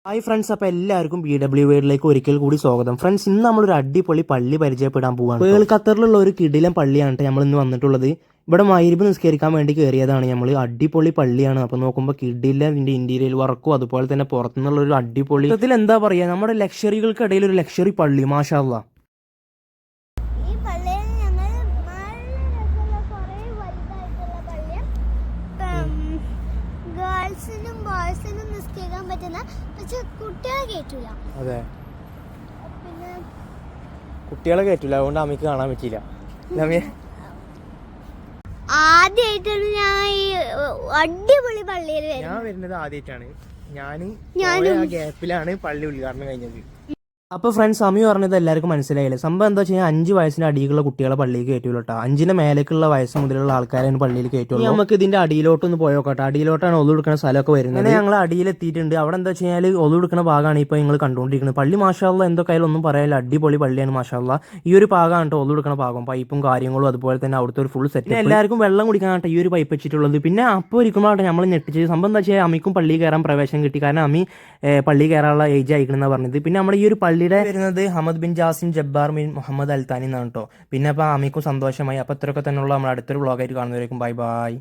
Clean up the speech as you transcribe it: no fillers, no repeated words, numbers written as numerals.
Hi friends, അപ്പോൾ എല്ലാവർക്കും BW വേൾഡിലേക്ക് ഒരിക്കൽ കൂടി സ്വാഗതം. ഫ്രണ്ട്സ്, ഇന്ന് നമ്മളൊരു അടിപൊളി പള്ളി പരിചയപ്പെടാൻ പോവാണ്. പേൾ ഖത്തറിലുള്ള ഒരു കിടിലൻ പള്ളിയാണ് നമ്മൾ ഇന്ന് വന്നിട്ടുള്ളത്. ഇവിടെ മഗ്‌രിബ് നിസ്കരിക്കാൻ വേണ്ടി കയറിയതാണ് നമ്മൾ. അടിപൊളി പള്ളിയാണ്. അപ്പോൾ നോക്കുമ്പോൾ കിടിലൻ ഇന്റീരിയൽ വർക്കും അതുപോലെ തന്നെ പുറത്തുനിന്നുള്ള ഒരു അടിപൊളി ഇതിൽ എന്താ പറയുക, നമ്മുടെ ലക്ഷറികൾക്കിടയിൽ ഒരു ലക്ഷറി പള്ളി. മാഷാ അല്ലാഹ്. അതെ, കുട്ടികളെ കയറ്റൂല, അതുകൊണ്ട് അമ്മയ്ക്ക് കാണാൻ പറ്റിയില്ല. ആദ്യമായിട്ടാണ് അടിപൊളി പള്ളിയിൽ ഞാൻ വരുന്നത് ആദ്യമായിട്ടാണ്. ഞാൻ ഗ്യാപ്പിലാണ് പള്ളി ഉദ്ഘാടനം കഴിഞ്ഞത്. അപ്പോൾ ഫ്രണ്ട്സ്, അമ്മി പറഞ്ഞത് എല്ലാവർക്കും മനസ്സിലായില്ലേ. സംഭവം എന്താ വെച്ചാൽ 5 വയസ്സിന് അടിയിലുള്ള കുട്ടികളെ പള്ളിയിൽ കയറ്റൂല കേട്ടോ. 5ന് മേലേക്കുള്ള വയസ്സ് മുതലുള്ള ആൾക്കാരാണ് പള്ളിയിൽ കയറ്റുള്ളൂ. നമുക്ക് ഇതിന്റെ അടിയിലോട്ടൊന്ന് പോയോട്ടെ. അടിയിലോട്ടാണ് ഒളു കൊടുക്കുന്ന സ്ഥലമൊക്കെ വരുന്നത്. അങ്ങനെ ഞങ്ങൾ അടിയിലെത്തിയിട്ടുണ്ട്. അവിടെ എന്താ വെച്ച് കഴിഞ്ഞാൽ ഒളു കൊടുക്കുന്ന ഭാഗമാണ് ഇപ്പോൾ നിങ്ങൾ കണ്ടുകൊണ്ടിരിക്കുന്നത്. പള്ളി മാഷാ അല്ലാഹ് എന്തൊക്കെ ആയാലും ഒന്നും പറയാനില്ല, അടിപൊളി പള്ളിയാണ് മാഷാ അല്ലാഹ്. ഈ ഒരു ഭാഗമാണ് കേട്ടോ ഒളു കൊടുക്കുന്ന ഭാഗം. പൈപ്പും കാര്യങ്ങളും അതുപോലെ തന്നെ അവിടുത്തെ ഒരു ഫുൾ സെറ്റ്. എല്ലാവർക്കും വെള്ളം കുടിക്കാനായിട്ട് ഈ ഒരു പൈപ്പ് വെച്ചിട്ടുള്ളത്. പിന്നെ അപ്പോൾ ഇരിക്കുമ്പോഴാണ് നമ്മൾ ഞെട്ടിച്ചത്. സംഭവം എന്താ വെച്ചാൽ അമ്മിക്കും പള്ളി കയറാൻ പ്രവേശനം കിട്ടി. കാരണം അമ്മി പള്ളി കയറാനുള്ള ഏജ് ആയിക്കണമെന്നാണ് പറഞ്ഞത്. പിന്നെ നമ്മുടെ ഈ ഒരു പള്ളിയുടെ വരുന്നത് Hamad bin Jassim Jabbar bin Muhammad Al Thani എന്നാണ് കേട്ടോ. പിന്നെ അപ്പോൾ അമ്മിക്കും സന്തോഷമായി. അപ്പോൾ ഇത്രയൊക്കെ തന്നെയുള്ള നമ്മുടെ അടുത്തൊരു വ്ളോഗായിട്ട് കാണുന്നവരേക്കും ബൈ ബൈ.